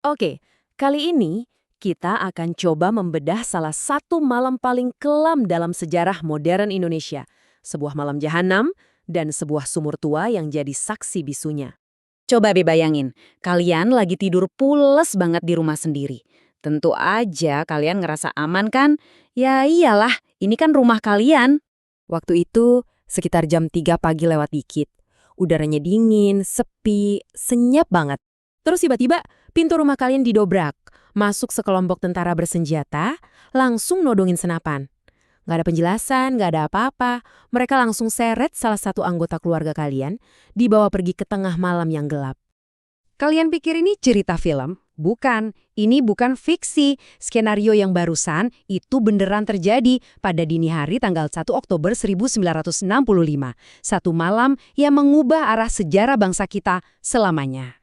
Oke, kali ini kita akan coba membedah salah satu malam paling kelam dalam sejarah modern Indonesia. Sebuah malam jahanam dan sebuah sumur tua yang jadi saksi bisunya. Coba deh bayangin, kalian lagi tidur pules banget di rumah sendiri. Tentu aja kalian ngerasa aman kan? Ya iyalah, ini kan rumah kalian. Waktu itu sekitar jam 3 pagi lewat dikit. Udaranya dingin, sepi, senyap banget. Terus tiba-tiba pintu rumah kalian didobrak. Masuk sekelompok tentara bersenjata, langsung nodongin senapan. Nggak ada penjelasan, nggak ada apa-apa. Mereka langsung seret salah satu anggota keluarga kalian, dibawa pergi ke tengah malam yang gelap. Kalian pikir ini cerita film? Bukan, ini bukan fiksi. Skenario yang barusan itu beneran terjadi pada dini hari tanggal 1 Oktober 1965. Satu malam yang mengubah arah sejarah bangsa kita selamanya.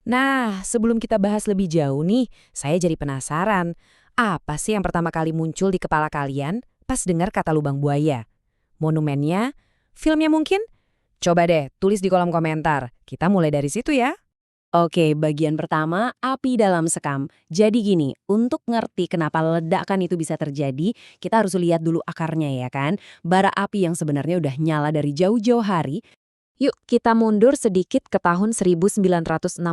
Nah, sebelum kita bahas lebih jauh nih, saya jadi penasaran. Apa sih yang pertama kali muncul di kepala kalian pas dengar kata lubang buaya? Monumennya? Filmnya mungkin? Coba deh, tulis di kolom komentar. Kita mulai dari situ ya. Oke, bagian pertama, api dalam sekam. Jadi gini, untuk ngerti kenapa ledakan itu bisa terjadi, kita harus lihat dulu akarnya ya kan. Bara api yang sebenarnya udah nyala dari jauh-jauh hari. Yuk, kita mundur sedikit ke tahun 1965.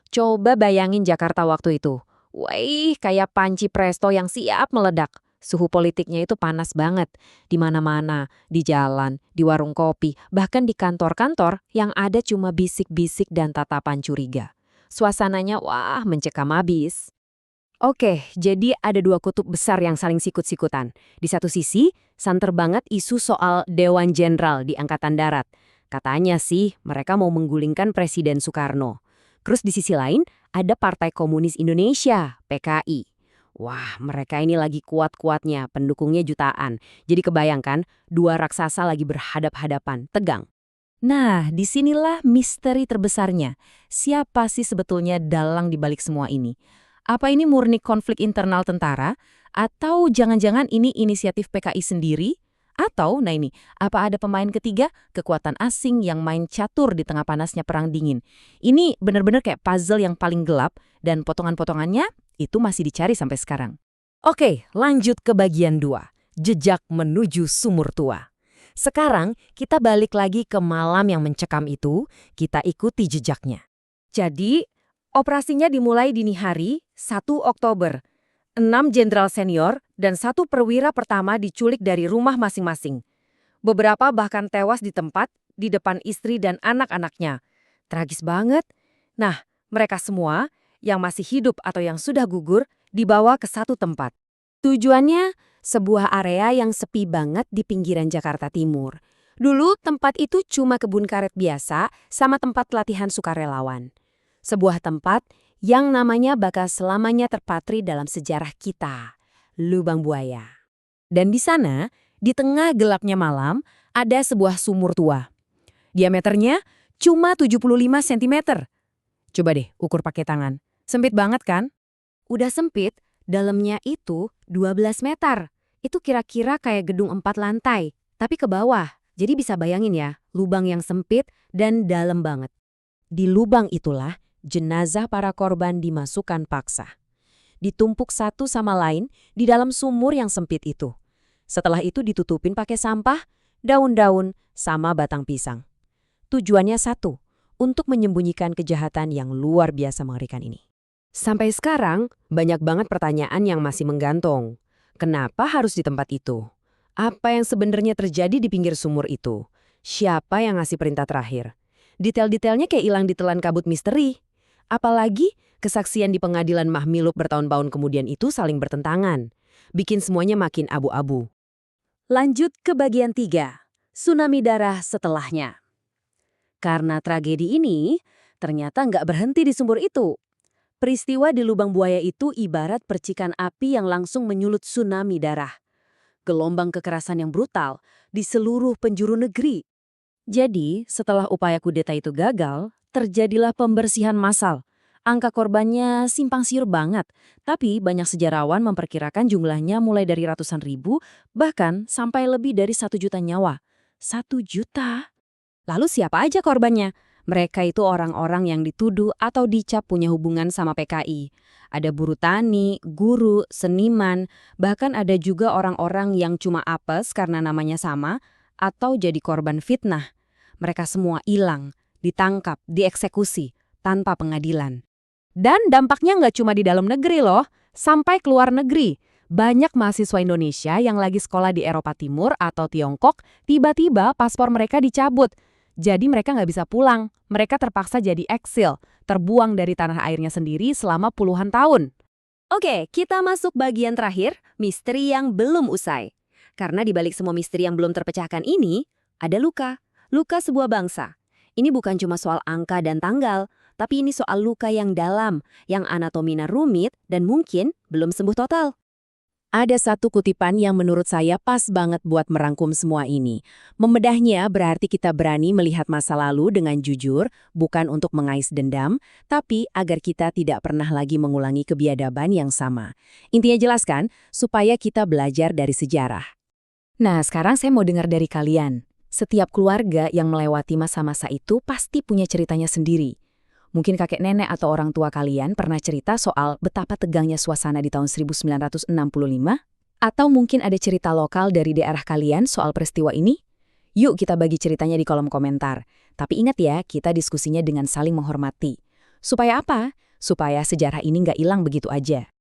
Coba bayangin Jakarta waktu itu. Wih, kayak panci presto yang siap meledak. Suhu politiknya itu panas banget. Di mana-mana, di jalan, di warung kopi, bahkan di kantor-kantor yang ada cuma bisik-bisik dan tatapan curiga. Suasananya wah mencekam abis. Oke, jadi ada dua kutub besar yang saling sikut-sikutan. Di satu sisi, santer banget isu soal Dewan Jenderal di Angkatan Darat. Katanya sih mereka mau menggulingkan Presiden Soekarno. Terus di sisi lain, ada Partai Komunis Indonesia, PKI. Wah, mereka ini lagi kuat-kuatnya, pendukungnya jutaan. Jadi kebayangkan, dua raksasa lagi berhadap-hadapan, tegang. Nah, disinilah misteri terbesarnya. Siapa sih sebetulnya dalang di balik semua ini? Apa ini murni konflik internal tentara? Atau jangan-jangan ini inisiatif PKI sendiri? Atau, nah ini, apa ada pemain ketiga, kekuatan asing yang main catur di tengah panasnya perang dingin? Ini benar-benar kayak puzzle yang paling gelap dan potongan-potongannya itu masih dicari sampai sekarang. Oke, lanjut ke bagian 2. Jejak menuju sumur tua. Sekarang kita balik lagi ke malam yang mencekam itu, kita ikuti jejaknya. Jadi, operasinya dimulai dini hari 1 Oktober. 6 jenderal senior dan 1 perwira pertama diculik dari rumah masing-masing. Beberapa bahkan tewas di tempat, di depan istri dan anak-anaknya. Tragis banget. Nah, mereka semua yang masih hidup atau yang sudah gugur dibawa ke satu tempat. Tujuannya, sebuah area yang sepi banget di pinggiran Jakarta Timur. Dulu tempat itu cuma kebun karet biasa sama tempat latihan sukarelawan. Sebuah tempat yang namanya bakal selamanya terpatri dalam sejarah kita, Lubang Buaya. Dan di sana, di tengah gelapnya malam, ada sebuah sumur tua. Diameternya cuma 75 cm. Coba deh ukur pakai tangan. Sempit banget kan? Udah sempit, dalamnya itu 12 meter. Itu kira-kira kayak gedung 4 lantai, tapi ke bawah. Jadi bisa bayangin ya, lubang yang sempit dan dalam banget. Di lubang itulah, jenazah para korban dimasukkan paksa. Ditumpuk satu sama lain di dalam sumur yang sempit itu. Setelah itu ditutupin pakai sampah, daun-daun, sama batang pisang. Tujuannya satu, untuk menyembunyikan kejahatan yang luar biasa mengerikan ini. Sampai sekarang, banyak banget pertanyaan yang masih menggantung. Kenapa harus di tempat itu? Apa yang sebenarnya terjadi di pinggir sumur itu? Siapa yang ngasih perintah terakhir? Detail-detailnya kayak hilang ditelan kabut misteri. Apalagi kesaksian di pengadilan Mahmilub bertahun-tahun kemudian itu saling bertentangan. Bikin semuanya makin abu-abu. Lanjut ke bagian 3, tsunami darah setelahnya. Karena tragedi ini, ternyata nggak berhenti di sumur itu. Peristiwa di Lubang Buaya itu ibarat percikan api yang langsung menyulut tsunami darah. Gelombang kekerasan yang brutal di seluruh penjuru negeri. Jadi, setelah upaya kudeta itu gagal, terjadilah pembersihan massal. Angka korbannya simpang siur banget, tapi banyak sejarawan memperkirakan jumlahnya mulai dari ratusan ribu, bahkan sampai lebih dari 1 juta nyawa. 1 juta? Lalu siapa aja korbannya? Mereka itu orang-orang yang dituduh atau dicap punya hubungan sama PKI. Ada buruh tani, guru, seniman, bahkan ada juga orang-orang yang cuma apes karena namanya sama atau jadi korban fitnah. Mereka semua hilang, ditangkap, dieksekusi, tanpa pengadilan. Dan dampaknya nggak cuma di dalam negeri loh, sampai ke luar negeri. Banyak mahasiswa Indonesia yang lagi sekolah di Eropa Timur atau Tiongkok, tiba-tiba paspor mereka dicabut. Jadi mereka nggak bisa pulang, mereka terpaksa jadi eksil, terbuang dari tanah airnya sendiri selama puluhan tahun. Oke, kita masuk bagian terakhir, misteri yang belum usai. Karena di balik semua misteri yang belum terpecahkan ini, ada luka. Luka sebuah bangsa. Ini bukan cuma soal angka dan tanggal, tapi ini soal luka yang dalam, yang anatominya rumit dan mungkin belum sembuh total. Ada satu kutipan yang menurut saya pas banget buat merangkum semua ini. Membedahnya berarti kita berani melihat masa lalu dengan jujur, bukan untuk mengais dendam, tapi agar kita tidak pernah lagi mengulangi kebiadaban yang sama. Intinya jelaskan, supaya kita belajar dari sejarah. Nah, sekarang saya mau dengar dari kalian. Setiap keluarga yang melewati masa-masa itu pasti punya ceritanya sendiri. Mungkin kakek nenek atau orang tua kalian pernah cerita soal betapa tegangnya suasana di tahun 1965? Atau mungkin ada cerita lokal dari daerah kalian soal peristiwa ini? Yuk kita bagi ceritanya di kolom komentar. Tapi ingat ya, kita diskusinya dengan saling menghormati. Supaya apa? Supaya sejarah ini nggak hilang begitu aja.